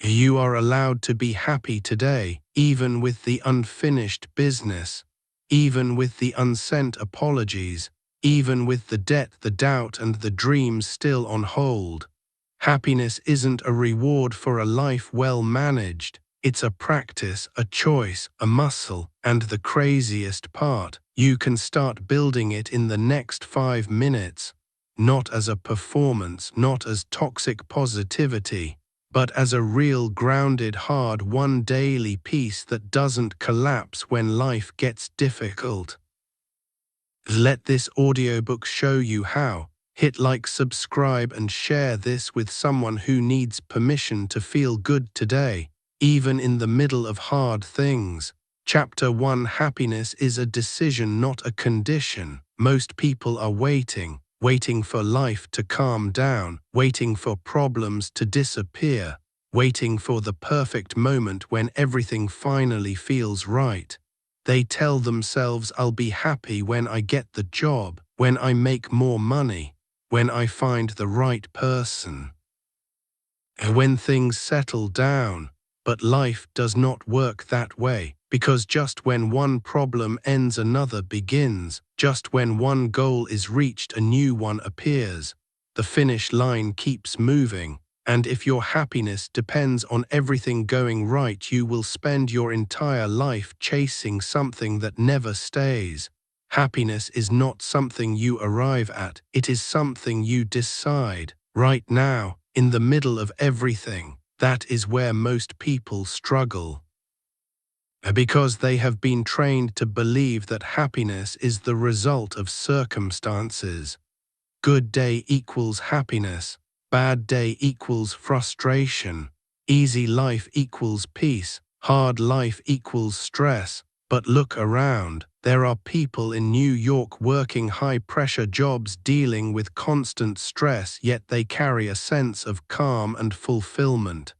You are allowed to be happy today, even with the unfinished business, even with the unsent apologies, even with the debt, the doubt, and the dreams still on hold. Happiness isn't a reward for a life well managed. It's a practice, a choice, a muscle, and the craziest part, you can start building it in the next 5 minutes. Not as a performance, not as toxic positivity, but as a real grounded hard-won daily peace that doesn't collapse when life gets difficult. Let this audiobook show you how. Hit like, subscribe, and share this with someone who needs permission to feel good today, even in the middle of hard things. Chapter 1: Happiness is a decision, not a condition. Most people are waiting for life to calm down, waiting for problems to disappear, waiting for the perfect moment when everything finally feels right. They tell themselves, I'll be happy when I get the job, when I make more money, when I find the right person, when things settle down. But life does not work that way, because just when one problem ends, another begins. Just when one goal is reached, a new one appears. The finish line keeps moving, and if your happiness depends on everything going right, you will spend your entire life chasing something that never stays. Happiness is not something you arrive at, it is something you decide. Right now, in the middle of everything, that is where most people struggle. Because they have been trained to believe that happiness is the result of circumstances. Good day equals happiness, bad day equals frustration, easy life equals peace, hard life equals stress. But look around, there are people in New York working high-pressure jobs, dealing with constant stress, yet they carry a sense of calm and fulfillment.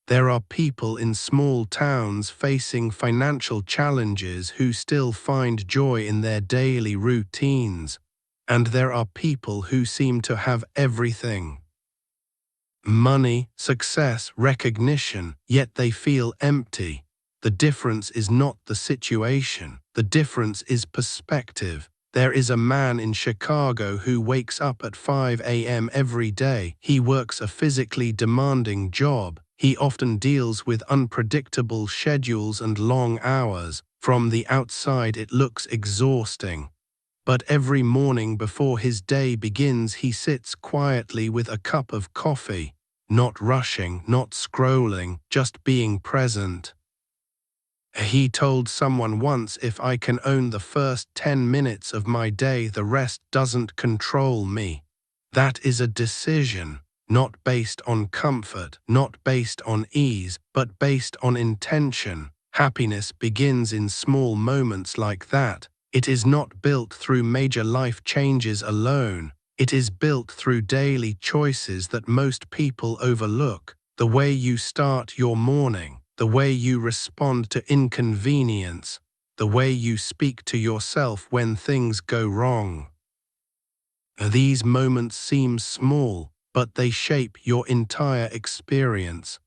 There are people in small towns facing financial challenges who still find joy in their daily routines. And there are people who seem to have everything: money, success, recognition, yet they feel empty. The difference is not the situation. The difference is perspective. There is a man in Chicago who wakes up at 5 a.m. every day. He works a physically demanding job. He often deals with unpredictable schedules and long hours. From the outside, it looks exhausting. But every morning before his day begins, he sits quietly with a cup of coffee, not rushing, not scrolling, just being present. He told someone once, if I can own the first 10 minutes of my day, the rest doesn't control me. That is a decision, not based on comfort, not based on ease, but based on intention. Happiness begins in small moments like that. It is not built through major life changes alone. It is built through daily choices that most people overlook. The way you start your morning, the way you respond to inconvenience, the way you speak to yourself when things go wrong. These moments seem small, but they shape your entire experience.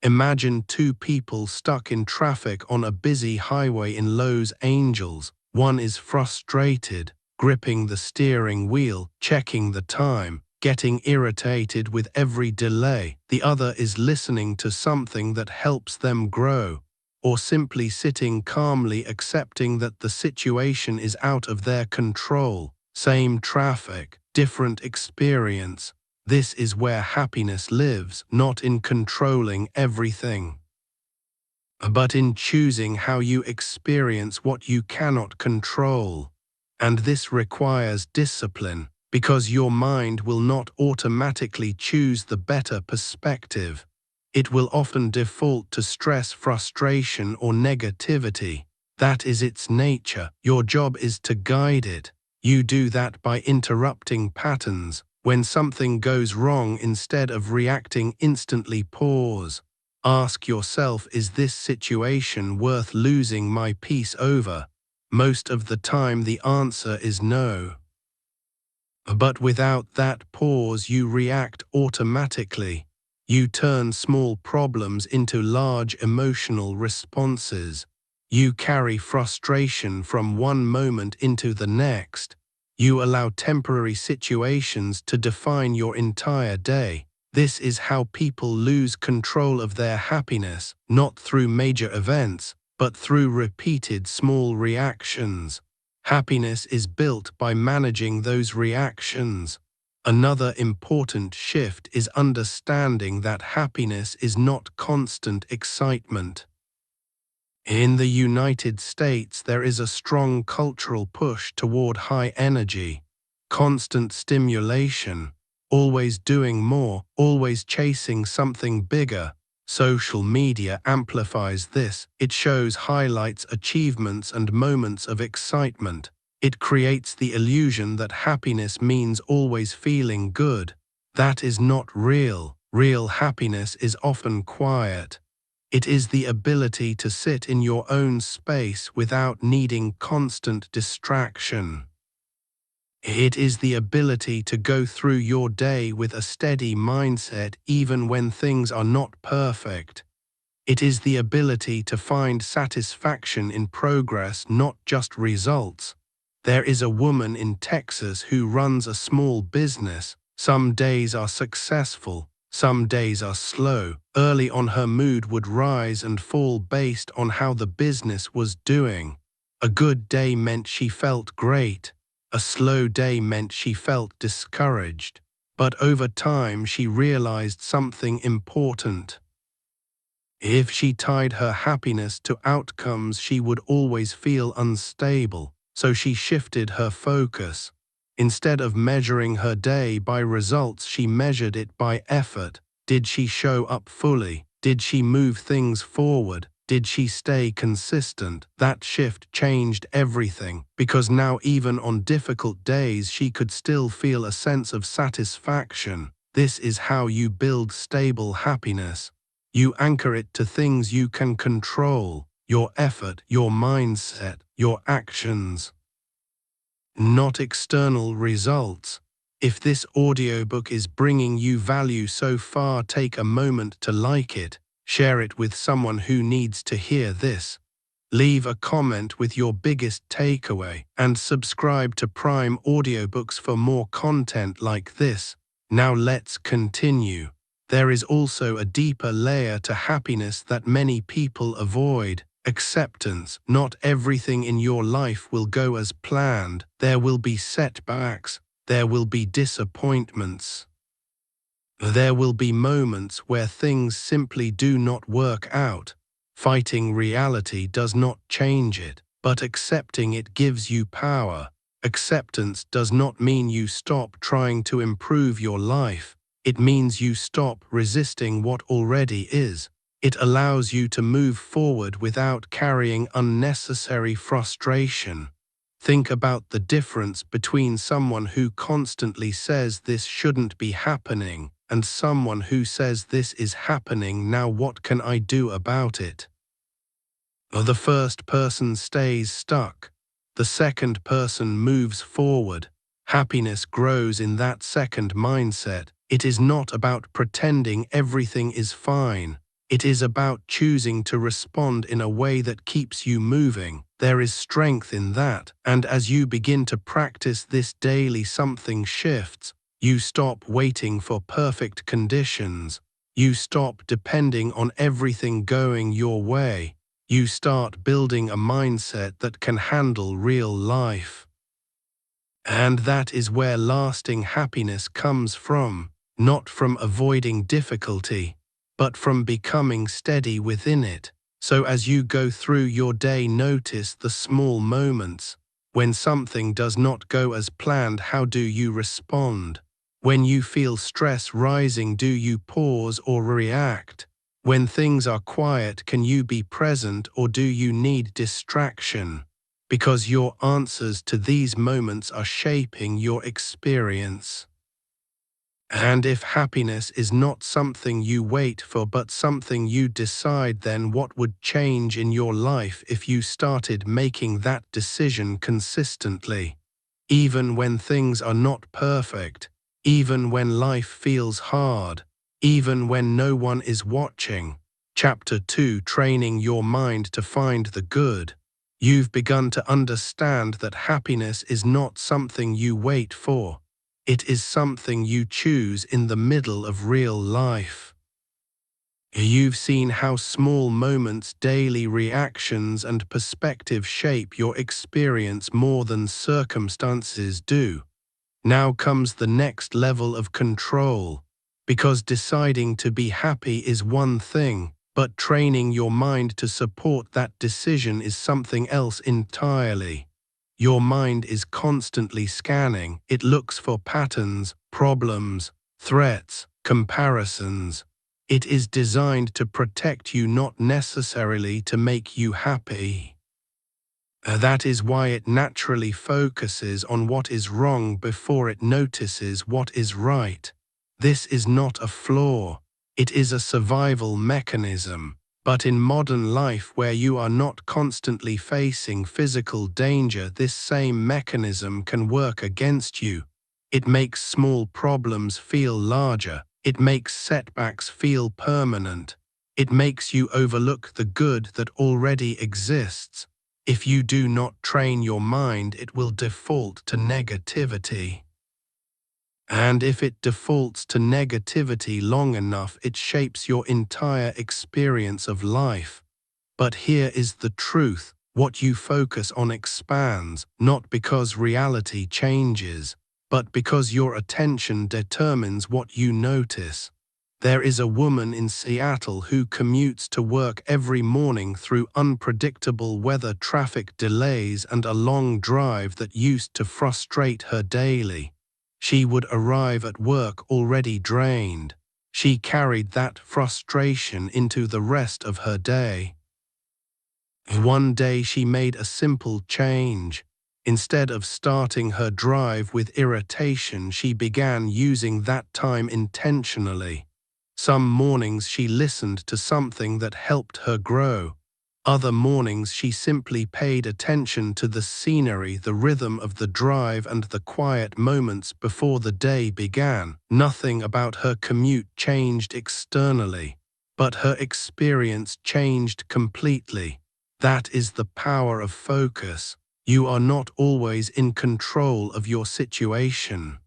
Imagine two people stuck in traffic on a busy highway in Los Angeles. One is frustrated, gripping the steering wheel, checking the time, getting irritated with every delay. The other is listening to something that helps them grow, or simply sitting calmly accepting that the situation is out of their control. Same traffic, different experience. This is where happiness lives, not in controlling everything, but in choosing how you experience what you cannot control. And this requires discipline, because your mind will not automatically choose the better perspective. It will often default to stress, frustration, or negativity. That is its nature. Your job is to guide it. You do that by interrupting patterns. When something goes wrong, instead of reacting instantly, pause. Ask yourself, is this situation worth losing my peace over? Most of the time the answer is no. But without that pause, you react automatically. You turn small problems into large emotional responses. You carry frustration from one moment into the next. You allow temporary situations to define your entire day. This is how people lose control of their happiness, not through major events, but through repeated small reactions. Happiness is built by managing those reactions. Another important shift is understanding that happiness is not constant excitement. In the United States, there is a strong cultural push toward high energy, constant stimulation, always doing more, always chasing something bigger. Social media amplifies this. It shows highlights, achievements, and moments of excitement. It creates the illusion that happiness means always feeling good. That is not real. Real happiness is often quiet. It is the ability to sit in your own space without needing constant distraction. It is the ability to go through your day with a steady mindset even when things are not perfect. It is the ability to find satisfaction in progress, not just results. There is a woman in Texas who runs a small business. Some days are successful, some days are slow. Early on, her mood would rise and fall based on how the business was doing. A good day meant she felt great. A slow day meant she felt discouraged. But over time, she realized something important. If she tied her happiness to outcomes, she would always feel unstable, so she shifted her focus. Instead of measuring her day by results, she measured it by effort. Did she show up fully? Did she move things forward? Did she stay consistent? That shift changed everything, because now even on difficult days she could still feel a sense of satisfaction. This is how you build stable happiness. You anchor it to things you can control: your effort, your mindset, your actions, not external results. If this audiobook is bringing you value so far, take a moment to like it, share it with someone who needs to hear this. Leave a comment with your biggest takeaway, and subscribe to Prime Audiobooks for more content like this. Now let's continue. There is also a deeper layer to happiness that many people avoid: acceptance. Not everything in your life will go as planned. There will be setbacks. There will be disappointments. There will be moments where things simply do not work out. Fighting reality does not change it, but accepting it gives you power. Acceptance does not mean you stop trying to improve your life. It means you stop resisting what already is. It allows you to move forward without carrying unnecessary frustration. Think about the difference between someone who constantly says this shouldn't be happening and someone who says this is happening now, what can I do about it? The first person stays stuck. The second person moves forward. Happiness grows in that second mindset. It is not about pretending everything is fine. It is about choosing to respond in a way that keeps you moving. There is strength in that, and as you begin to practice this daily, something shifts. You stop waiting for perfect conditions. You stop depending on everything going your way. You start building a mindset that can handle real life. And that is where lasting happiness comes from, not from avoiding difficulty, but from becoming steady within it. So as you go through your day, notice the small moments. When something does not go as planned, how do you respond? When you feel stress rising, do you pause or react? When things are quiet, can you be present or do you need distraction? Because your answers to these moments are shaping your experience. And if happiness is not something you wait for but something you decide, then what would change in your life if you started making that decision consistently? Even when things are not perfect, even when life feels hard, even when no one is watching. Chapter 2, Training Your Mind to Find the Good. You've begun to understand that happiness is not something you wait for. It is something you choose in the middle of real life. You've seen how small moments, daily reactions, and perspective shape your experience more than circumstances do. Now comes the next level of control, because deciding to be happy is one thing, but training your mind to support that decision is something else entirely. Your mind is constantly scanning. It looks for patterns, problems, threats, comparisons. It is designed to protect you, not necessarily to make you happy. That is why it naturally focuses on what is wrong before it notices what is right. This is not a flaw. It is a survival mechanism. But in modern life, where you are not constantly facing physical danger, this same mechanism can work against you. It makes small problems feel larger. It makes setbacks feel permanent. It makes you overlook the good that already exists. If you do not train your mind, it will default to negativity. And if it defaults to negativity long enough, it shapes your entire experience of life. But here is the truth: what you focus on expands, not because reality changes, but because your attention determines what you notice. There is a woman in Seattle who commutes to work every morning through unpredictable weather, traffic delays, and a long drive that used to frustrate her daily. She would arrive at work already drained. She carried that frustration into the rest of her day. One day she made a simple change. Instead of starting her drive with irritation, she began using that time intentionally. Some mornings she listened to something that helped her grow. Other mornings she simply paid attention to the scenery, the rhythm of the drive, and the quiet moments before the day began. Nothing about her commute changed externally, but her experience changed completely. That is the power of focus. You are not always in control of your situation,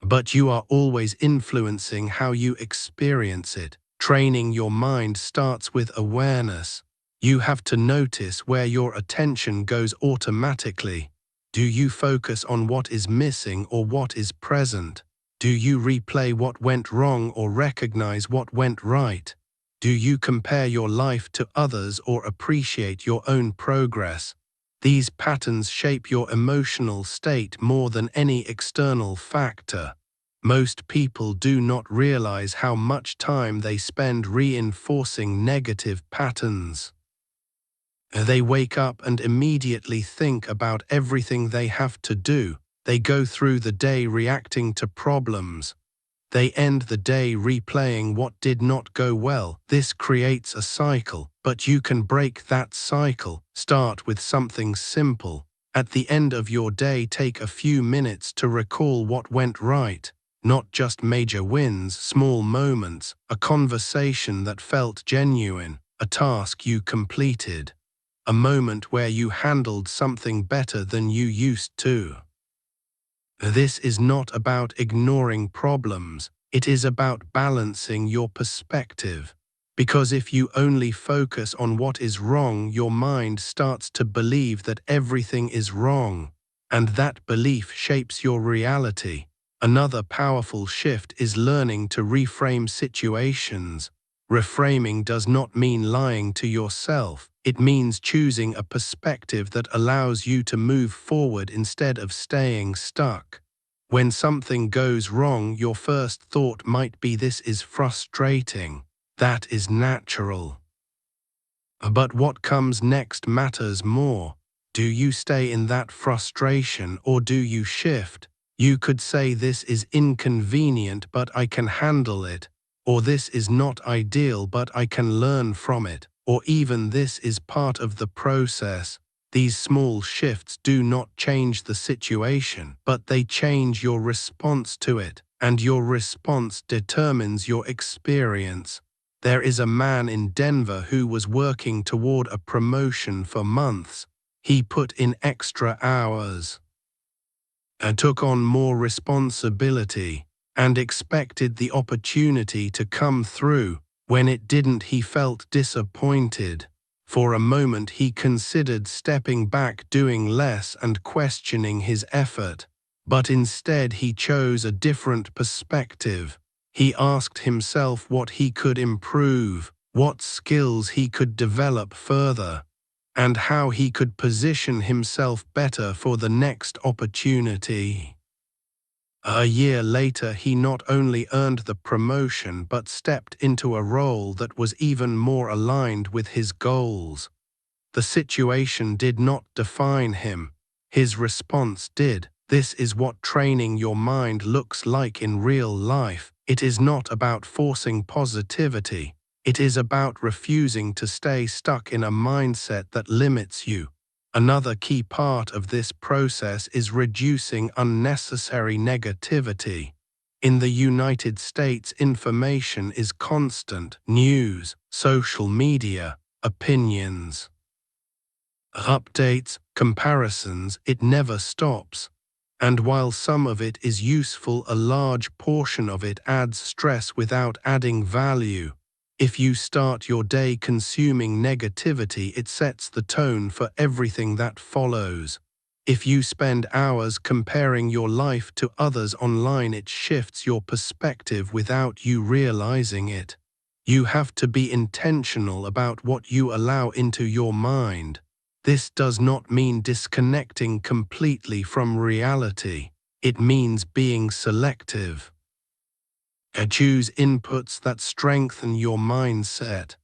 but you are always influencing how you experience it. Training your mind starts with awareness. You have to notice where your attention goes automatically. Do you focus on what is missing or what is present? Do you replay what went wrong or recognize what went right? Do you compare your life to others or appreciate your own progress? These patterns shape your emotional state more than any external factor. Most people do not realize how much time they spend reinforcing negative patterns. They wake up and immediately think about everything they have to do. They go through the day reacting to problems. They end the day replaying what did not go well. This creates a cycle, but you can break that cycle. Start with something simple. At the end of your day, take a few minutes to recall what went right. Not just major wins, small moments, a conversation that felt genuine, a task you completed, a moment where you handled something better than you used to. This is not about ignoring problems, it is about balancing your perspective. Because if you only focus on what is wrong, your mind starts to believe that everything is wrong, and that belief shapes your reality. Another powerful shift is learning to reframe situations. Reframing does not mean lying to yourself. It means choosing a perspective that allows you to move forward instead of staying stuck. When something goes wrong, your first thought might be, "This is frustrating." That is natural. But what comes next matters more. Do you stay in that frustration or do you shift? You could say, "This is inconvenient, but I can handle it." Or, "This is not ideal, but I can learn from it." Or even, "This is part of the process." These small shifts do not change the situation, but they change your response to it. and your response determines your experience. There is a man in Denver who was working toward a promotion for months. He put in extra hours and took on more responsibility and expected the opportunity to come through. When it didn't, he felt disappointed. For a moment he considered stepping back, doing less, and questioning his effort. But instead he chose a different perspective. He asked himself what he could improve, what skills he could develop further, and how he could position himself better for the next opportunity. A year later, he not only earned the promotion but stepped into a role that was even more aligned with his goals. The situation did not define him. His response did. This is what training your mind looks like in real life. It is not about forcing positivity. It is about refusing to stay stuck in a mindset that limits you. Another key part of this process is reducing unnecessary negativity. In the United States, information is constant: news, social media, opinions, updates, comparisons. It never stops. And while some of it is useful, a large portion of it adds stress without adding value. If you start your day consuming negativity, it sets the tone for everything that follows. If you spend hours comparing your life to others online, it shifts your perspective without you realizing it. You have to be intentional about what you allow into your mind. This does not mean disconnecting completely from reality. It means being selective. Choose inputs that strengthen your mindset.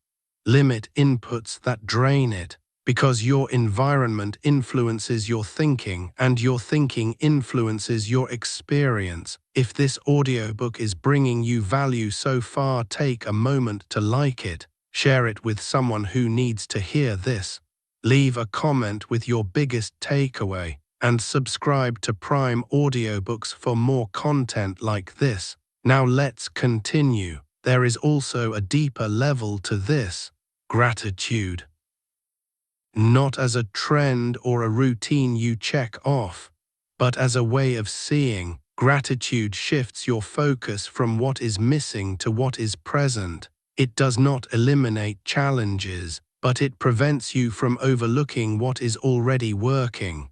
Limit inputs that drain it, because your environment influences your thinking, and your thinking influences your experience. If this audiobook is bringing you value so far, take a moment to like it, share it with someone who needs to hear this. Leave a comment with your biggest takeaway, and subscribe to Prime Audiobooks for more content like this. Now let's continue. There is also a deeper level to this: gratitude. Not as a trend or a routine you check off, but as a way of seeing. Gratitude shifts your focus from what is missing to what is present. It does not eliminate challenges, but it prevents you from overlooking what is already working.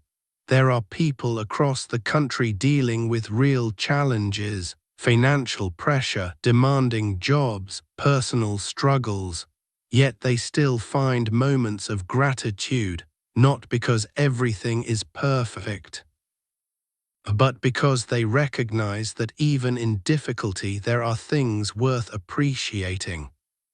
There are people across the country dealing with real challenges: financial pressure, demanding jobs, personal struggles. Yet they still find moments of gratitude, not because everything is perfect, but because they recognize that even in difficulty there are things worth appreciating.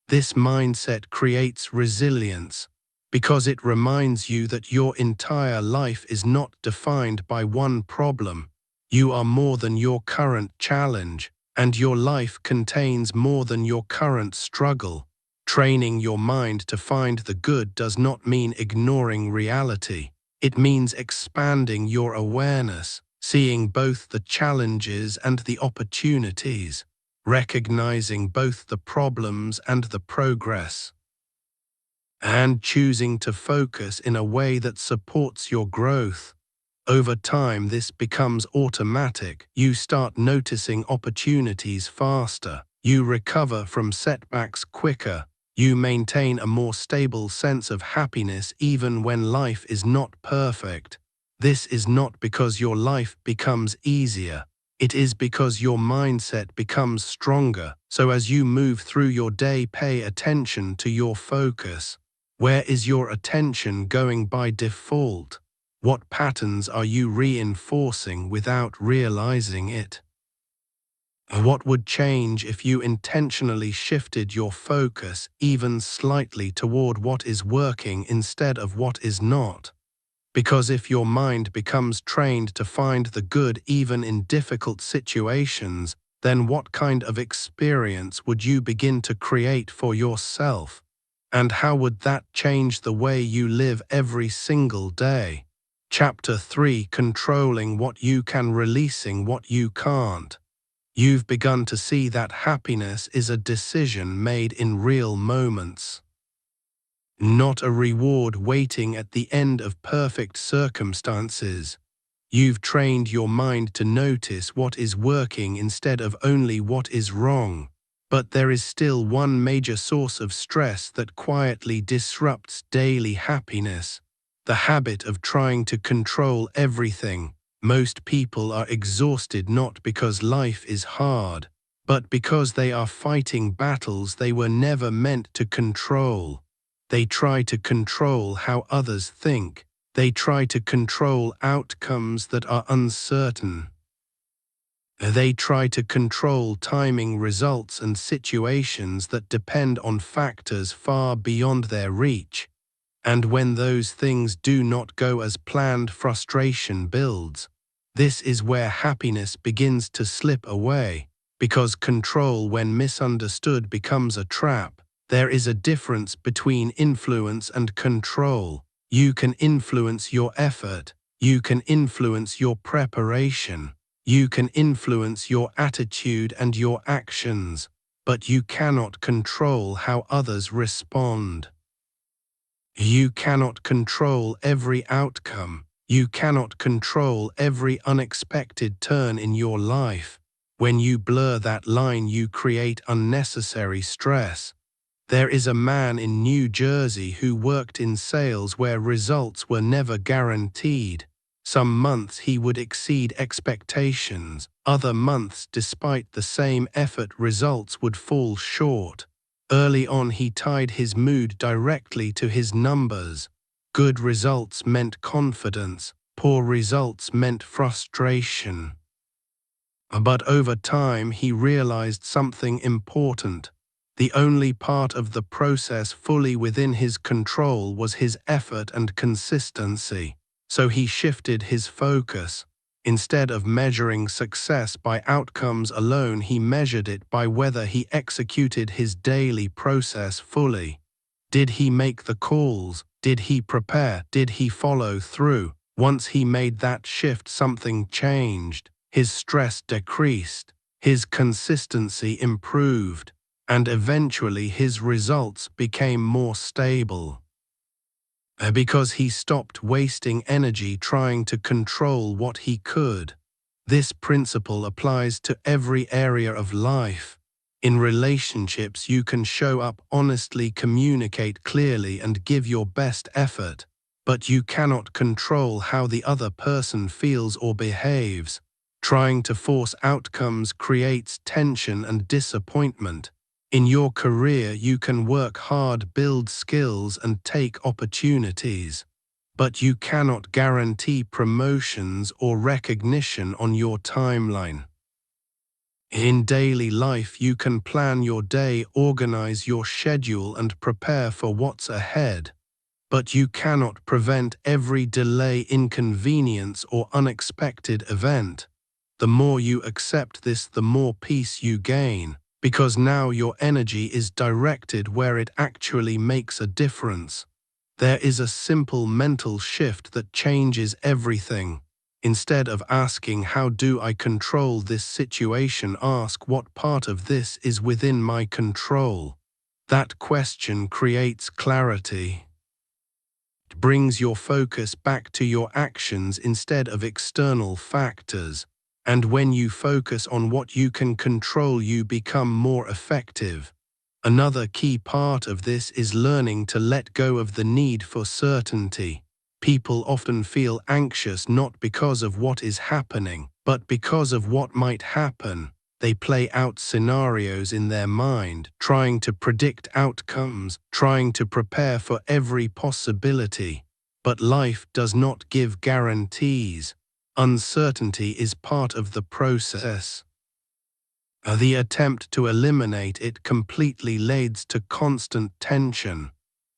This mindset creates resilience, because it reminds you that your entire life is not defined by one problem. You are more than your current challenge, and your life contains more than your current struggle. Training your mind to find the good does not mean ignoring reality. It means expanding your awareness, seeing both the challenges and the opportunities, recognizing both the problems and the progress, and choosing to focus in a way that supports your growth. Over time, this becomes automatic. You start noticing opportunities faster. You recover from setbacks quicker. You maintain a more stable sense of happiness even when life is not perfect. This is not because your life becomes easier. It is because your mindset becomes stronger. So as you move through your day, pay attention to your focus. Where is your attention going by default? What patterns are you reinforcing without realizing it? What would change if you intentionally shifted your focus even slightly toward what is working instead of what is not? Because if your mind becomes trained to find the good even in difficult situations, then what kind of experience would you begin to create for yourself? And how would that change the way you live every single day? Chapter 3: Controlling what you can, releasing what you can't. You've begun to see that happiness is a decision made in real moments, not a reward waiting at the end of perfect circumstances. You've trained your mind to notice what is working instead of only what is wrong. But there is still one major source of stress that quietly disrupts daily happiness: the habit of trying to control everything. Most people are exhausted not because life is hard, but because they are fighting battles they were never meant to control. They try to control how others think. They try to control outcomes that are uncertain. They try to control timing, results, and situations that depend on factors far beyond their reach. And when those things do not go as planned, frustration builds. This is where happiness begins to slip away, because control, when misunderstood, becomes a trap. There is a difference between influence and control. You can influence your effort. You can influence your preparation. You can influence your attitude and your actions, but you cannot control how others respond. You cannot control every outcome. You cannot control every unexpected turn in your life. When you blur that line, you create unnecessary stress. There is a man in New Jersey who worked in sales where results were never guaranteed. Some months he would exceed expectations. Other months, despite the same effort, results would fall short. Early on, he tied his mood directly to his numbers. Good results meant confidence. Poor results meant frustration. But over time, he realized something important. The only part of the process fully within his control was his effort and consistency. So he shifted his focus. Instead of measuring success by outcomes alone, he measured it by whether he executed his daily process fully. Did he make the calls? Did he prepare? Did he follow through? Once he made that shift, something changed. His stress decreased, his consistency improved, and eventually his results became more stable. Because he stopped wasting energy trying to control what he could. This principle applies to every area of life. In relationships, you can show up honestly, communicate clearly, and give your best effort, but you cannot control how the other person feels or behaves. Trying to force outcomes creates tension and disappointment. In your career, you can work hard, build skills, and take opportunities, but you cannot guarantee promotions or recognition on your timeline. In daily life, you can plan your day, organize your schedule, and prepare for what's ahead, but you cannot prevent every delay, inconvenience, or unexpected event. The more you accept this, the more peace you gain, because now your energy is directed where it actually makes a difference. There is a simple mental shift that changes everything. Instead of asking, "How do I control this situation?" ask, "What part of this is within my control?" That question creates clarity. It brings your focus back to your actions instead of external factors. And when you focus on what you can control, you become more effective. Another key part of this is learning to let go of the need for certainty. People often feel anxious not because of what is happening, but because of what might happen. They play out scenarios in their mind, trying to predict outcomes, trying to prepare for every possibility. But life does not give guarantees. Uncertainty is part of the process. The attempt to eliminate it completely leads to constant tension.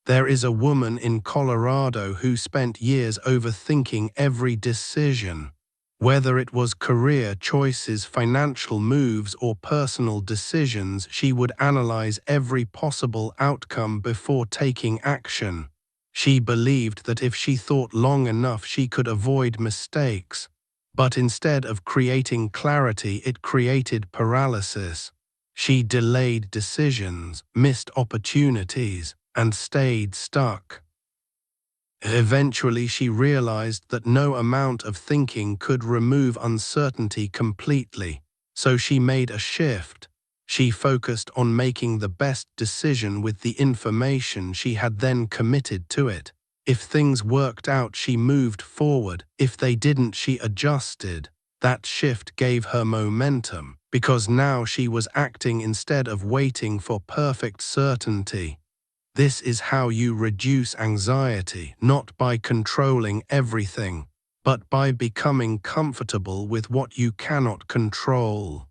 There is a woman in Colorado who spent years overthinking every decision. Whether it was career choices, financial moves, or personal decisions, she would analyze every possible outcome before taking action. She believed that if she thought long enough, she could avoid mistakes. But instead of creating clarity, it created paralysis. She delayed decisions, missed opportunities, and stayed stuck. Eventually, she realized that no amount of thinking could remove uncertainty completely, so she made a shift. She focused on making the best decision with the information she had, then committed to it. If things worked out, she moved forward. If they didn't, she adjusted. That shift gave her momentum, because now she was acting instead of waiting for perfect certainty. This is how you reduce anxiety, not by controlling everything, but by becoming comfortable with what you cannot control.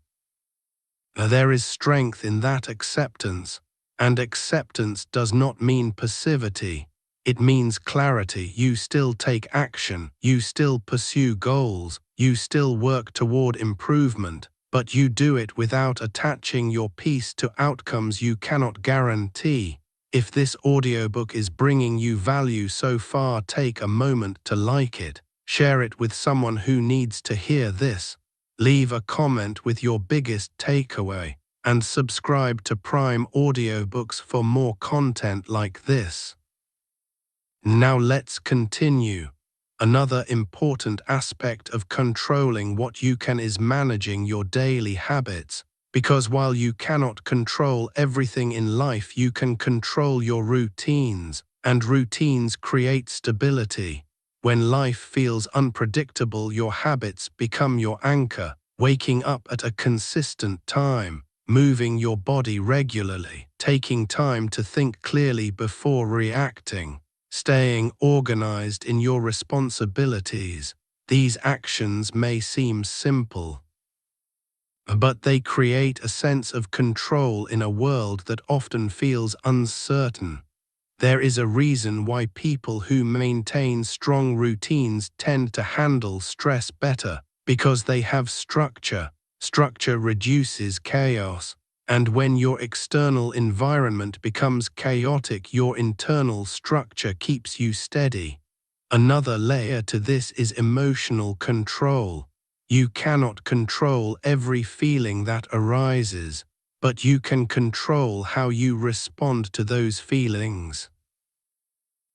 There is strength in that acceptance, and acceptance does not mean passivity. It means clarity. You still take action, you still pursue goals, you still work toward improvement, but you do it without attaching your peace to outcomes you cannot guarantee. If this audiobook is bringing you value so far, take a moment to like it, share it with someone who needs to hear this. Leave a comment with your biggest takeaway, and subscribe to Prime Audiobooks for more content like this. Now let's continue. Another important aspect of controlling what you can is managing your daily habits, because while you cannot control everything in life, you can control your routines, and routines create stability. When life feels unpredictable, your habits become your anchor. Waking up at a consistent time, moving your body regularly, taking time to think clearly before reacting, staying organized in your responsibilities. These actions may seem simple, but they create a sense of control in a world that often feels uncertain. There is a reason why people who maintain strong routines tend to handle stress better, because they have structure. Structure reduces chaos, and when your external environment becomes chaotic, your internal structure keeps you steady. Another layer to this is emotional control. You cannot control every feeling that arises, but you can control how you respond to those feelings.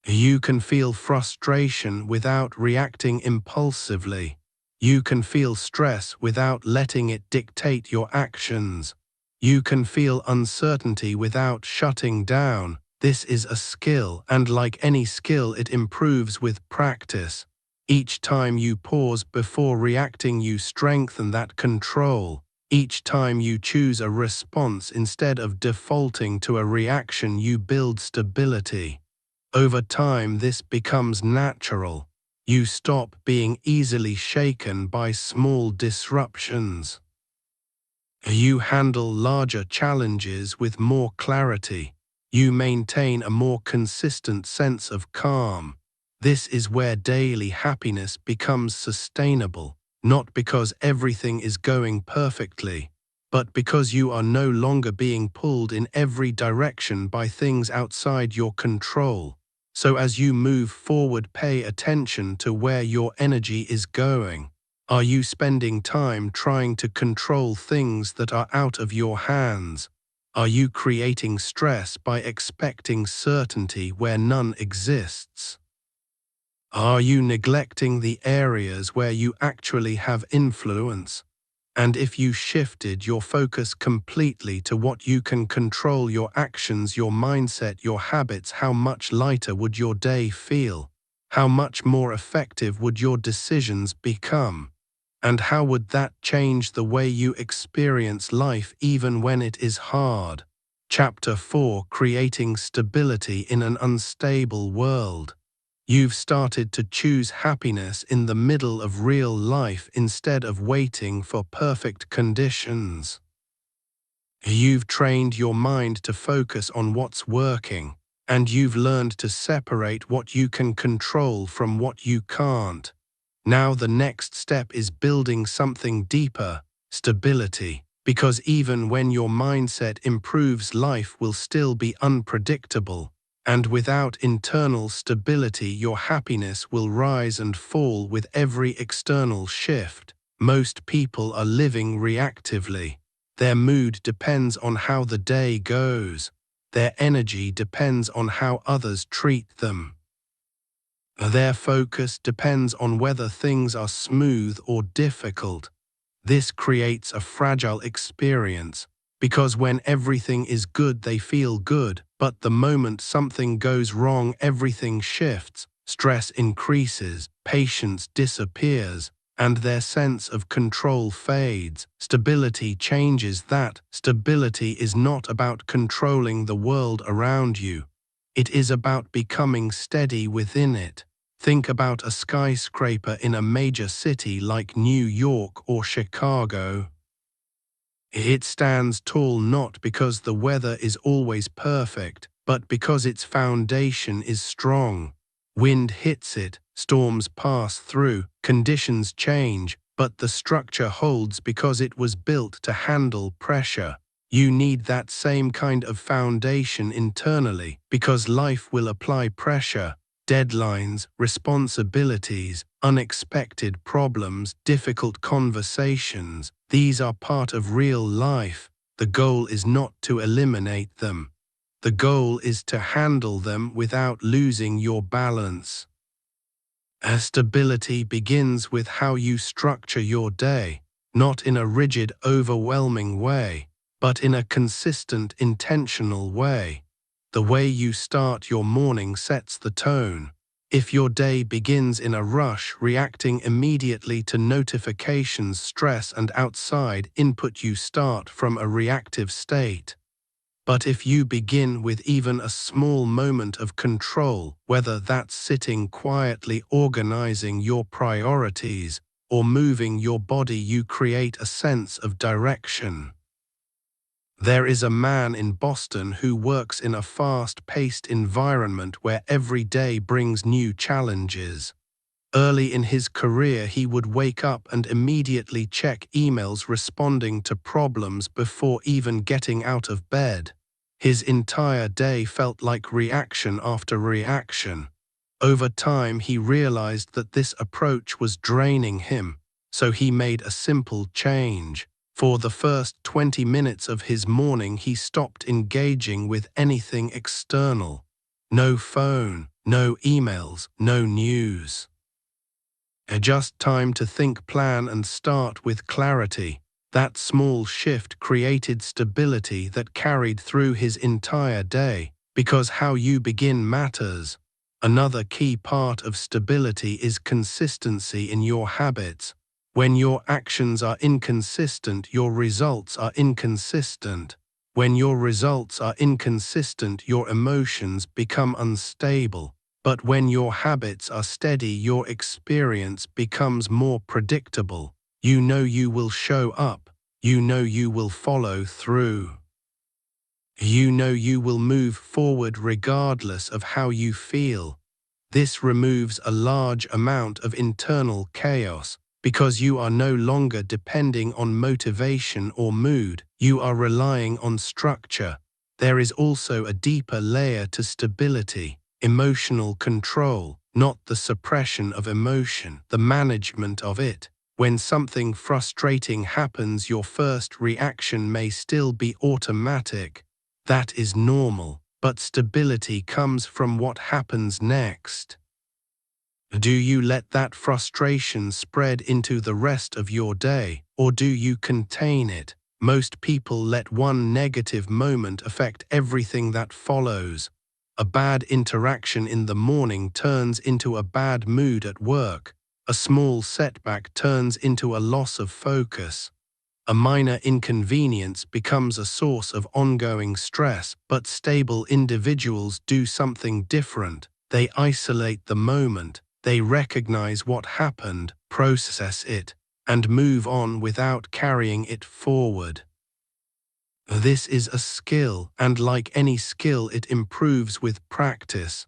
You can feel frustration without reacting impulsively. You can feel stress without letting it dictate your actions. You can feel uncertainty without shutting down. This is a skill, and like any skill, it improves with practice. Each time you pause before reacting, you strengthen that control. Each time you choose a response instead of defaulting to a reaction, you build stability. Over time, this becomes natural. You stop being easily shaken by small disruptions. You handle larger challenges with more clarity. You maintain a more consistent sense of calm. This is where daily happiness becomes sustainable, not because everything is going perfectly, but because you are no longer being pulled in every direction by things outside your control. So as you move forward, pay attention to where your energy is going. Are you spending time trying to control things that are out of your hands? Are you creating stress by expecting certainty where none exists? Are you neglecting the areas where you actually have influence? And if you shifted your focus completely to what you can control, your actions, your mindset, your habits, how much lighter would your day feel? How much more effective would your decisions become? And how would that change the way you experience life even when it is hard? Chapter 4: Creating Stability in an Unstable World. You've started to choose happiness in the middle of real life instead of waiting for perfect conditions. You've trained your mind to focus on what's working, and you've learned to separate what you can control from what you can't. Now the next step is building something deeper: stability, because even when your mindset improves, life will still be unpredictable. And without internal stability, your happiness will rise and fall with every external shift. Most people are living reactively. Their mood depends on how the day goes. Their energy depends on how others treat them. Their focus depends on whether things are smooth or difficult. This creates a fragile experience, because when everything is good they feel good, but the moment something goes wrong everything shifts, stress increases, patience disappears, and their sense of control fades. Stability changes that. Stability is not about controlling the world around you. It is about becoming steady within it. Think about a skyscraper in a major city like New York or Chicago. It stands tall not because the weather is always perfect, but because its foundation is strong. Wind hits it, storms pass through, conditions change, but the structure holds because it was built to handle pressure. You need that same kind of foundation internally, because life will apply pressure. Deadlines, responsibilities, unexpected problems, difficult conversations, these are part of real life. The goal is not to eliminate them. The goal is to handle them without losing your balance. Stability begins with how you structure your day, not in a rigid, overwhelming way, but in a consistent, intentional way. The way you start your morning sets the tone. If your day begins in a rush, reacting immediately to notifications, stress, and outside input, you start from a reactive state. But if you begin with even a small moment of control, whether that's sitting quietly organizing your priorities or moving your body, you create a sense of direction. There is a man in Boston who works in a fast-paced environment where every day brings new challenges. Early in his career, he would wake up and immediately check emails, responding to problems before even getting out of bed. His entire day felt like reaction after reaction. Over time, he realized that this approach was draining him, so he made a simple change. For the first 20 minutes of his morning, he stopped engaging with anything external. No phone, no emails, no news. Just time to think, plan, and start with clarity. That small shift created stability that carried through his entire day, because how you begin matters. Another key part of stability is consistency in your habits. When your actions are inconsistent, your results are inconsistent. When your results are inconsistent, your emotions become unstable. But when your habits are steady, your experience becomes more predictable. You know you will show up. You know you will follow through. You know you will move forward regardless of how you feel. This removes a large amount of internal chaos, because you are no longer depending on motivation or mood. You are relying on structure. There is also a deeper layer to stability. Emotional control, not the suppression of emotion, the management of it. When something frustrating happens, your first reaction may still be automatic. That is normal, but stability comes from what happens next. Do you let that frustration spread into the rest of your day, or do you contain it? Most people let one negative moment affect everything that follows. A bad interaction in the morning turns into a bad mood at work. A small setback turns into a loss of focus. A minor inconvenience becomes a source of ongoing stress, but stable individuals do something different. They isolate the moment, they recognize what happened, process it, and move on without carrying it forward. This is a skill, and like any skill, it improves with practice.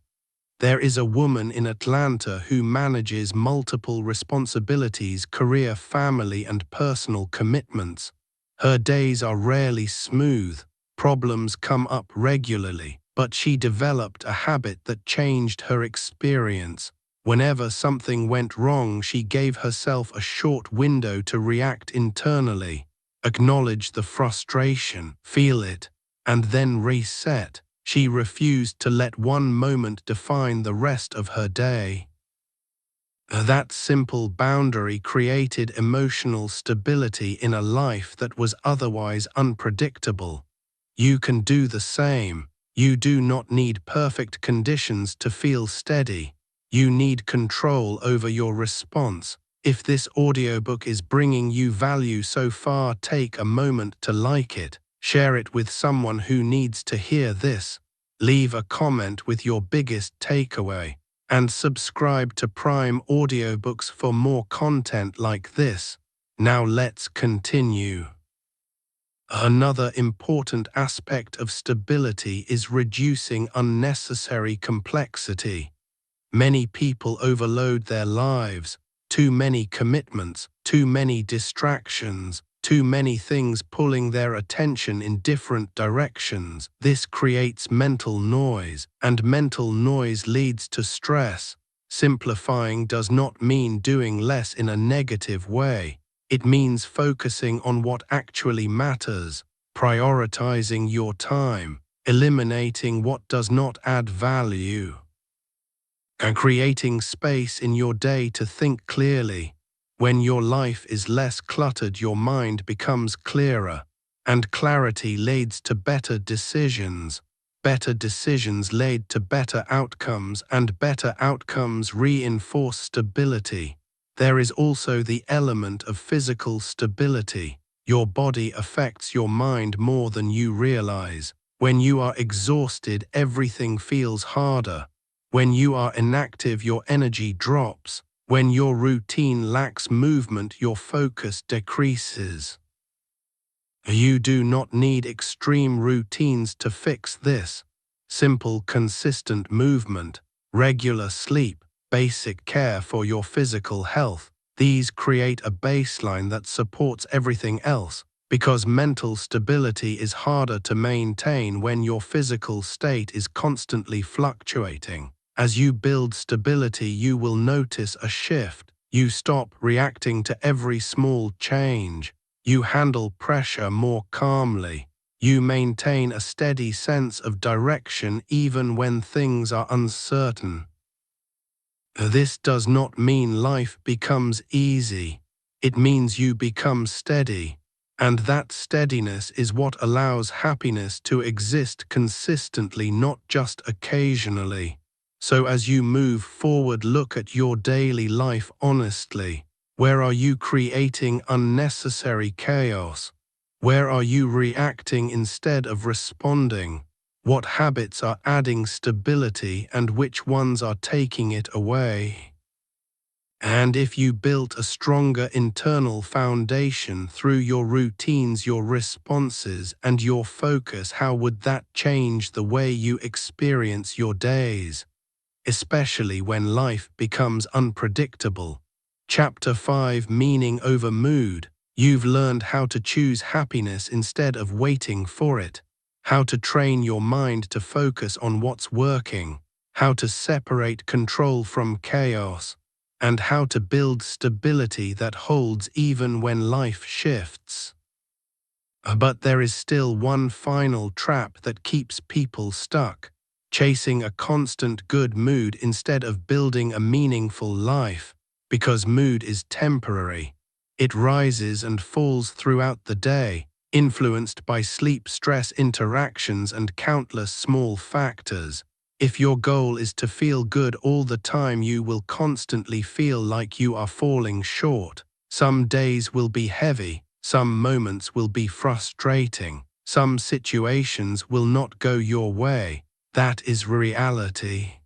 There is a woman in Atlanta who manages multiple responsibilities: career, family, and personal commitments. Her days are rarely smooth. Problems come up regularly. but she developed a habit that changed her experience. Whenever something went wrong, she gave herself a short window to react internally, acknowledge the frustration, feel it, and then reset. She refused to let one moment define the rest of her day. That simple boundary created emotional stability in a life that was otherwise unpredictable. You can do the same. You do not need perfect conditions to feel steady. You need control over your response. If this audiobook is bringing you value so far, take a moment to like it. Share it with someone who needs to hear this. Leave a comment with your biggest takeaway. And subscribe to Prime Audiobooks for more content like this. Now let's continue. Another important aspect of stability is reducing unnecessary complexity. Many people overload their lives, too many commitments, too many distractions, too many things pulling their attention in different directions. This creates mental noise, and mental noise leads to stress. Simplifying does not mean doing less in a negative way. It means focusing on what actually matters, prioritizing your time, eliminating what does not add value, and creating space in your day to think clearly. When your life is less cluttered, your mind becomes clearer, and clarity leads to better decisions. Better decisions lead to better outcomes, and better outcomes reinforce stability. There is also the element of physical stability. Your body affects your mind more than you realize. When you are exhausted, everything feels harder. When you are inactive, your energy drops. When your routine lacks movement, your focus decreases. You do not need extreme routines to fix this. Simple, consistent movement, regular sleep, basic care for your physical health, these create a baseline that supports everything else, because mental stability is harder to maintain when your physical state is constantly fluctuating. As you build stability, you will notice a shift. You stop reacting to every small change. You handle pressure more calmly. You maintain a steady sense of direction even when things are uncertain. This does not mean life becomes easy. It means you become steady. And that steadiness is what allows happiness to exist consistently, not just occasionally. So as you move forward, look at your daily life honestly. Where are you creating unnecessary chaos? Where are you reacting instead of responding? What habits are adding stability and which ones are taking it away? And if you built a stronger internal foundation through your routines, your responses, and your focus, how would that change the way you experience your days? Especially when life becomes unpredictable. Chapter 5: Meaning over Mood. You've learned how to choose happiness instead of waiting for it, how to train your mind to focus on what's working, how to separate control from chaos, and how to build stability that holds even when life shifts. But there is still one final trap that keeps people stuck: chasing a constant good mood instead of building a meaningful life, because mood is temporary. It rises and falls throughout the day, influenced by sleep, stress, interactions, and countless small factors. If your goal is to feel good all the time, you will constantly feel like you are falling short. Some days will be heavy, some moments will be frustrating, some situations will not go your way. That is reality.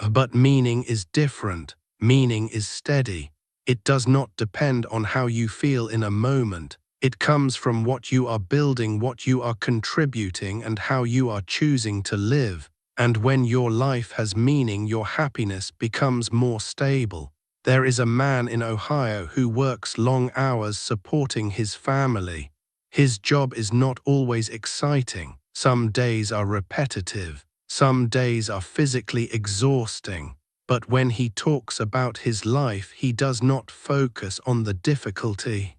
But meaning is different. Meaning is steady. It does not depend on how you feel in a moment. It comes from what you are building, what you are contributing, and how you are choosing to live. And when your life has meaning, your happiness becomes more stable. There is a man in Ohio who works long hours supporting his family. His job is not always exciting. Some days are repetitive. Some days are physically exhausting. But when he talks about his life, he does not focus on the difficulty.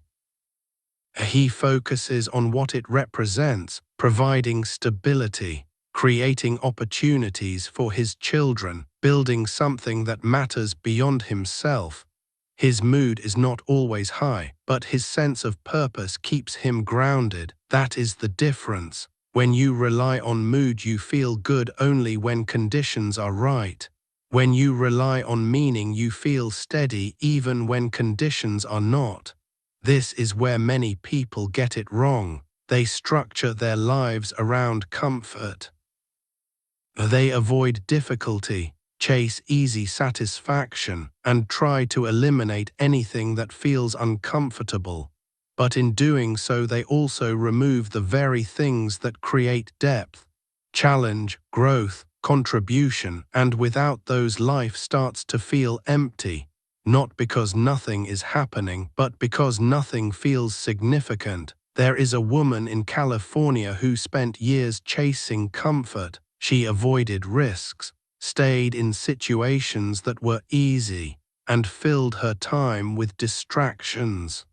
He focuses on what it represents, providing stability, creating opportunities for his children, building something that matters beyond himself. His mood is not always high, but his sense of purpose keeps him grounded. That is the difference. When you rely on mood, you feel good only when conditions are right. When you rely on meaning, you feel steady even when conditions are not. This is where many people get it wrong. They structure their lives around comfort. They avoid difficulty, chase easy satisfaction, and try to eliminate anything that feels uncomfortable. But in doing so, they also remove the very things that create depth, challenge, growth, contribution, and without those, life starts to feel empty. Not because nothing is happening, but because nothing feels significant. There is a woman in California who spent years chasing comfort. She avoided risks, stayed in situations that were easy, and filled her time with distractions.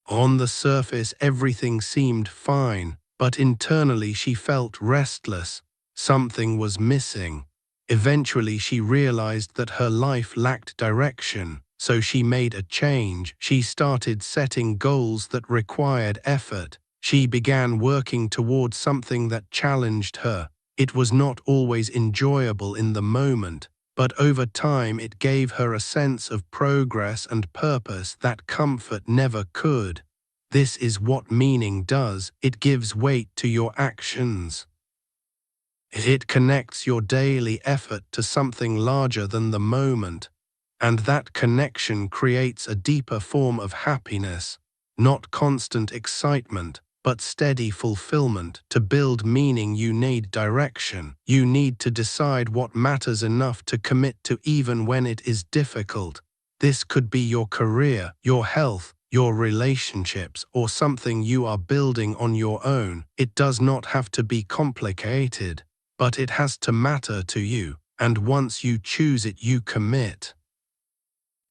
On the surface, everything seemed fine, but internally she felt restless. Something was missing. Eventually she realized that her life lacked direction, so she made a change. She started setting goals that required effort. She began working towards something that challenged her. It was not always enjoyable in the moment, but over time it gave her a sense of progress and purpose that comfort never could. This is what meaning does. It gives weight to your actions. It connects your daily effort to something larger than the moment, and that connection creates a deeper form of happiness, not constant excitement, but steady fulfillment. To build meaning, you need direction. You need to decide what matters enough to commit to even when it is difficult. This could be your career, your health, your relationships, or something you are building on your own. It does not have to be complicated, but it has to matter to you, and once you choose it, you commit.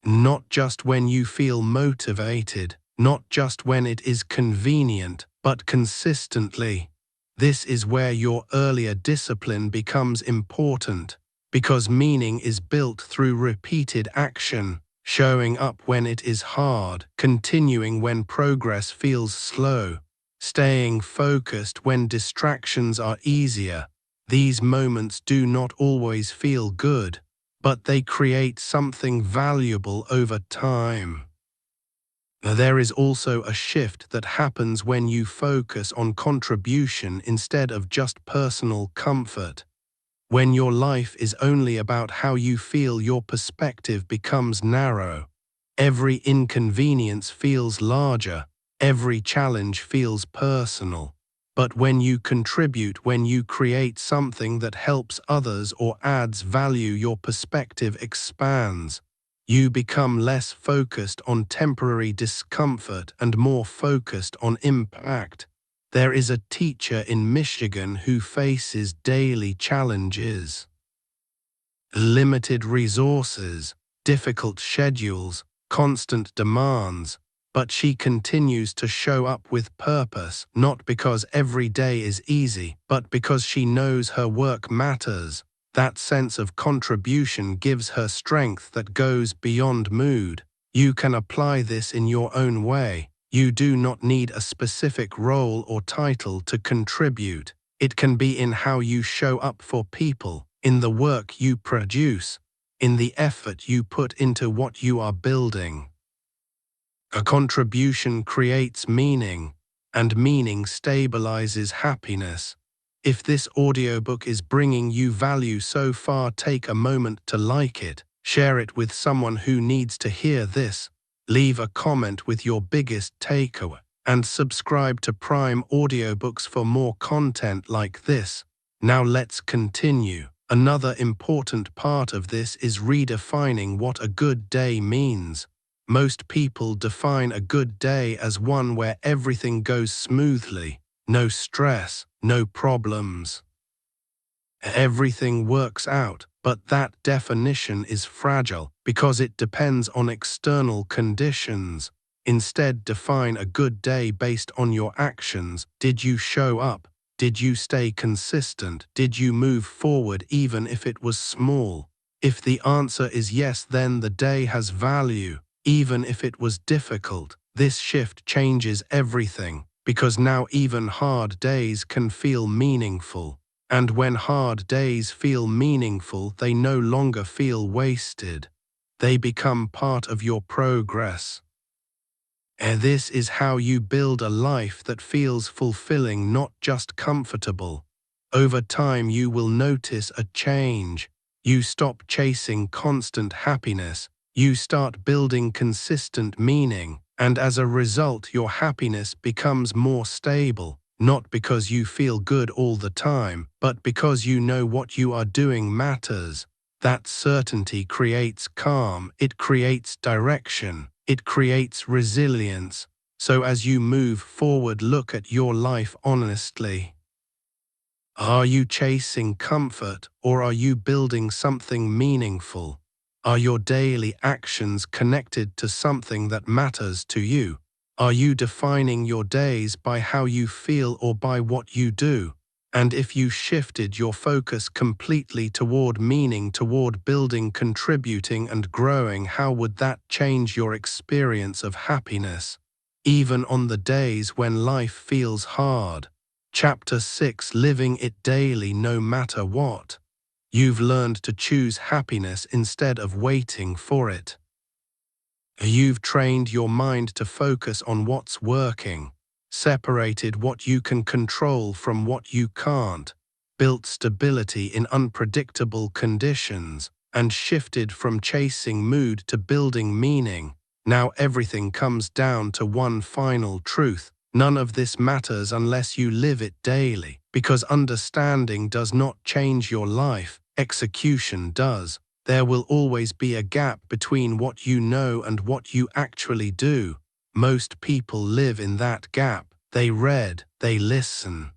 Not just when you feel motivated, not just when it is convenient, but consistently. This is where your earlier discipline becomes important, because meaning is built through repeated action, showing up when it is hard, continuing when progress feels slow, staying focused when distractions are easier. These moments do not always feel good, but they create something valuable over time. There is also a shift that happens when you focus on contribution instead of just personal comfort. When your life is only about how you feel, your perspective becomes narrow. Every inconvenience feels larger, every challenge feels personal. But when you contribute, when you create something that helps others or adds value, your perspective expands. You become less focused on temporary discomfort and more focused on impact. There is a teacher in Michigan who faces daily challenges. Limited resources, difficult schedules, constant demands, but she continues to show up with purpose, not because every day is easy, but because she knows her work matters. That sense of contribution gives her strength that goes beyond mood. You can apply this in your own way. You do not need a specific role or title to contribute. It can be in how you show up for people, in the work you produce, in the effort you put into what you are building. A contribution creates meaning, and meaning stabilizes happiness. If this audiobook is bringing you value so far, take a moment to like it, share it with someone who needs to hear this, leave a comment with your biggest takeaway, and subscribe to Prime Audiobooks for more content like this. Now let's continue. Another important part of this is redefining what a good day means. Most people define a good day as one where everything goes smoothly, no stress, no problems. Everything works out, but that definition is fragile because it depends on external conditions. Instead, define a good day based on your actions. Did you show up? Did you stay consistent? Did you move forward even if it was small? If the answer is yes, then the day has value, even if it was difficult. This shift changes everything because now even hard days can feel meaningful. And when hard days feel meaningful, they no longer feel wasted. They become part of your progress. And this is how you build a life that feels fulfilling, not just comfortable. Over time, you will notice a change. You stop chasing constant happiness. You start building consistent meaning. And as a result, your happiness becomes more stable. Not because you feel good all the time, but because you know what you are doing matters. That certainty creates calm, it creates direction, it creates resilience. So as you move forward, look at your life honestly. Are you chasing comfort or are you building something meaningful? Are your daily actions connected to something that matters to you? Are you defining your days by how you feel or by what you do? And if you shifted your focus completely toward meaning, toward building, contributing, and growing, how would that change your experience of happiness? Even on the days when life feels hard. Chapter 6: Living it daily no matter what. You've learned to choose happiness instead of waiting for it. You've trained your mind to focus on what's working, separated what you can control from what you can't, built stability in unpredictable conditions, and shifted from chasing mood to building meaning. Now everything comes down to one final truth. None of this matters unless you live it daily, because understanding does not change your life, execution does. There will always be a gap between what you know and what you actually do. Most people live in that gap. They read, they listen,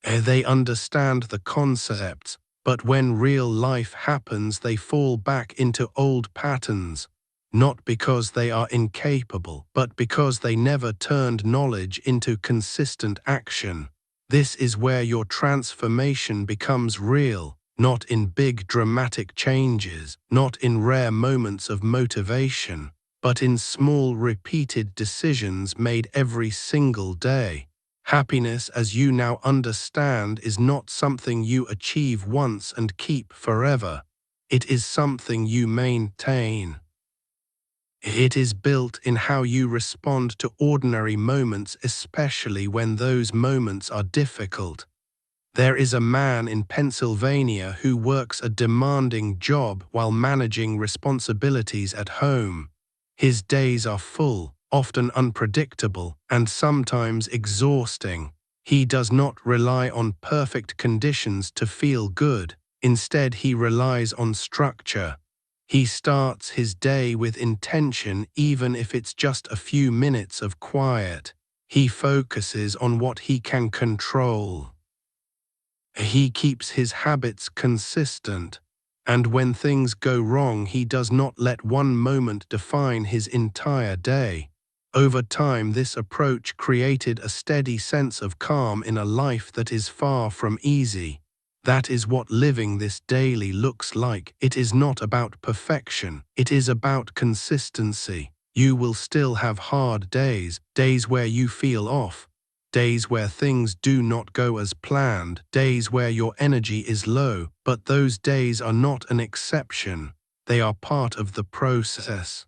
they understand the concepts, but when real life happens, they fall back into old patterns. Not because they are incapable, but because they never turned knowledge into consistent action. This is where your transformation becomes real, not in big dramatic changes, not in rare moments of motivation, but in small repeated decisions made every single day. Happiness, as you now understand, is not something you achieve once and keep forever. It is something you maintain. It is built in how you respond to ordinary moments, especially when those moments are difficult. There is a man in Pennsylvania who works a demanding job while managing responsibilities at home. His days are full, often unpredictable, and sometimes exhausting. He does not rely on perfect conditions to feel good. Instead, he relies on structure. He starts his day with intention, even if it's just a few minutes of quiet. He focuses on what he can control. He keeps his habits consistent, and when things go wrong, he does not let one moment define his entire day. Over time, this approach created a steady sense of calm in a life that is far from easy. That is what living this daily looks like. It is not about perfection, it is about consistency. You will still have hard days, days where you feel off, days where things do not go as planned, days where your energy is low, but those days are not an exception. They are part of the process.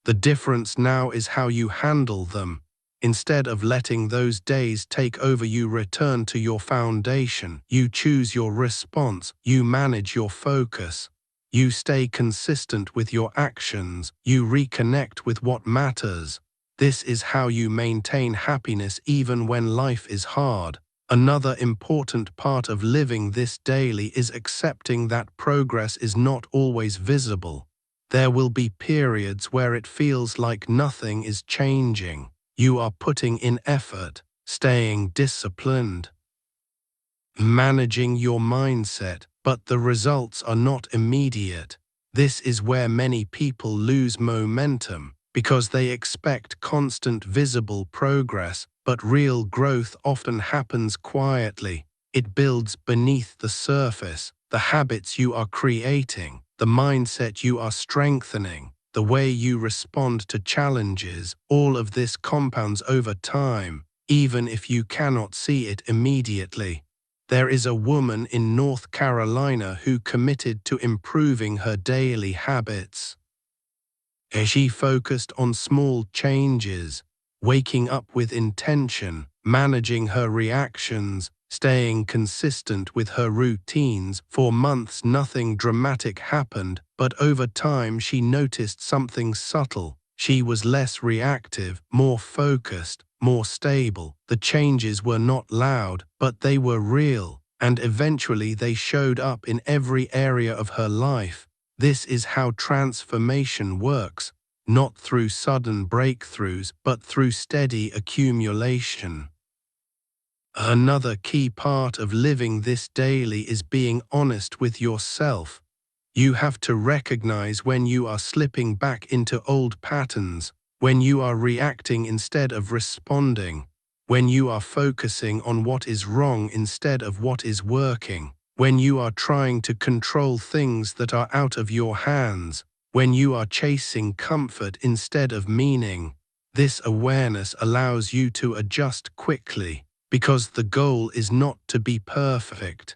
The difference now is how you handle them. Instead of letting those days take over, you return to your foundation. You choose your response. You manage your focus. You stay consistent with your actions. You reconnect with what matters. This is how you maintain happiness even when life is hard. Another important part of living this daily is accepting that progress is not always visible. There will be periods where it feels like nothing is changing. You are putting in effort, staying disciplined, managing your mindset, but the results are not immediate. This is where many people lose momentum because they expect constant visible progress, but real growth often happens quietly. It builds beneath the surface, the habits you are creating, the mindset you are strengthening, the way you respond to challenges. All of this compounds over time, even if you cannot see it immediately. There is a woman in North Carolina who committed to improving her daily habits. She focused on small changes, waking up with intention, managing her reactions, staying consistent with her routines. For months nothing dramatic happened, but over time she noticed something subtle. She was less reactive, more focused, more stable. The changes were not loud, but they were real, and eventually they showed up in every area of her life. This is how transformation works, not through sudden breakthroughs, but through steady accumulation. Another key part of living this daily is being honest with yourself. You have to recognize when you are slipping back into old patterns, when you are reacting instead of responding, when you are focusing on what is wrong instead of what is working, when you are trying to control things that are out of your hands, when you are chasing comfort instead of meaning. This awareness allows you to adjust quickly, because the goal is not to be perfect.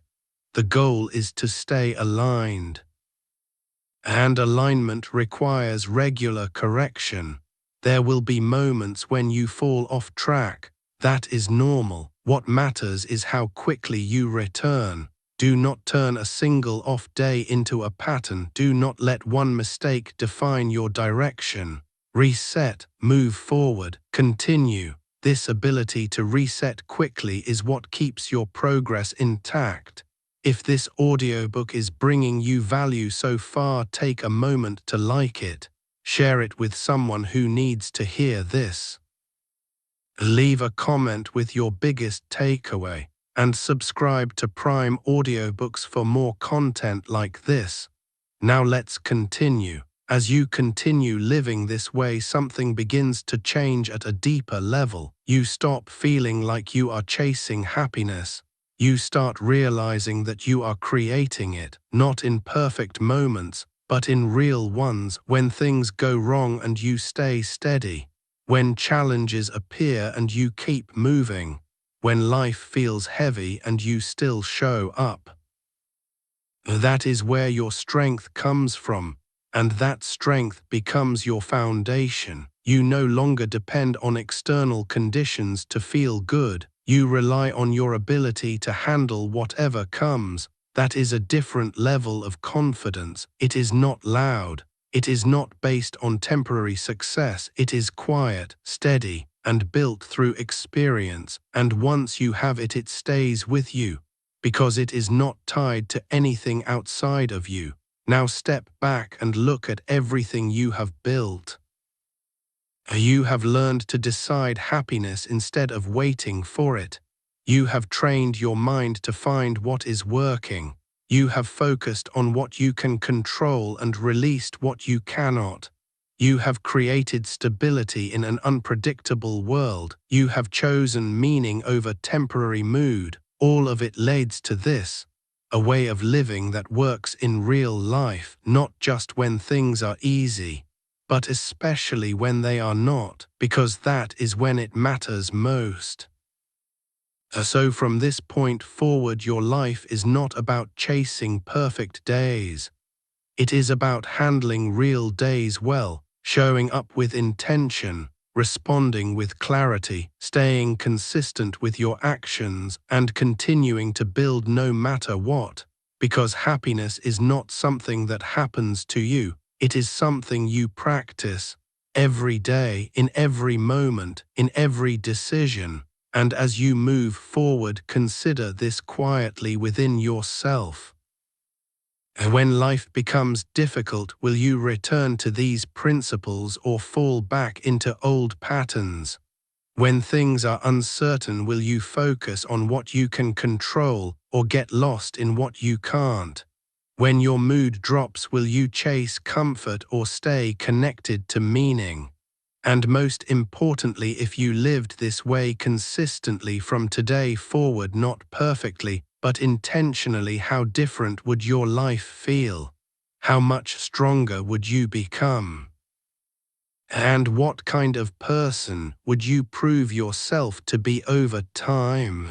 The goal is to stay aligned. And alignment requires regular correction. There will be moments when you fall off track. That is normal. What matters is how quickly you return. Do not turn a single off day into a pattern. Do not let one mistake define your direction. Reset, move forward, continue. This ability to reset quickly is what keeps your progress intact. If this audiobook is bringing you value so far, take a moment to like it. Share it with someone who needs to hear this. Leave a comment with your biggest takeaway, and subscribe to Prime Audiobooks for more content like this. Now let's continue. As you continue living this way, something begins to change at a deeper level. You stop feeling like you are chasing happiness. You start realizing that you are creating it, not in perfect moments, but in real ones. When things go wrong and you stay steady, when challenges appear and you keep moving, when life feels heavy and you still show up. That is where your strength comes from, and that strength becomes your foundation. You no longer depend on external conditions to feel good. You rely on your ability to handle whatever comes. That is a different level of confidence. It is not loud. It is not based on temporary success. It is quiet, steady, and built through experience. And once you have it, it stays with you, because it is not tied to anything outside of you. Now step back and look at everything you have built. You have learned to decide happiness instead of waiting for it. You have trained your mind to find what is working. You have focused on what you can control and released what you cannot. You have created stability in an unpredictable world. You have chosen meaning over temporary mood. All of it leads to this: a way of living that works in real life, not just when things are easy, but especially when they are not, because that is when it matters most. So from this point forward, your life is not about chasing perfect days. It is about handling real days well, showing up with intention, responding with clarity, staying consistent with your actions, and continuing to build no matter what. Because happiness is not something that happens to you, it is something you practice every day, in every moment, in every decision. And as you move forward, consider this quietly within yourself. And when life becomes difficult, will you return to these principles or fall back into old patterns? When things are uncertain, will you focus on what you can control or get lost in what you can't? When your mood drops, will you chase comfort or stay connected to meaning? And most importantly, if you lived this way consistently from today forward, not perfectly, but intentionally, how different would your life feel? How much stronger would you become? And what kind of person would you prove yourself to be over time?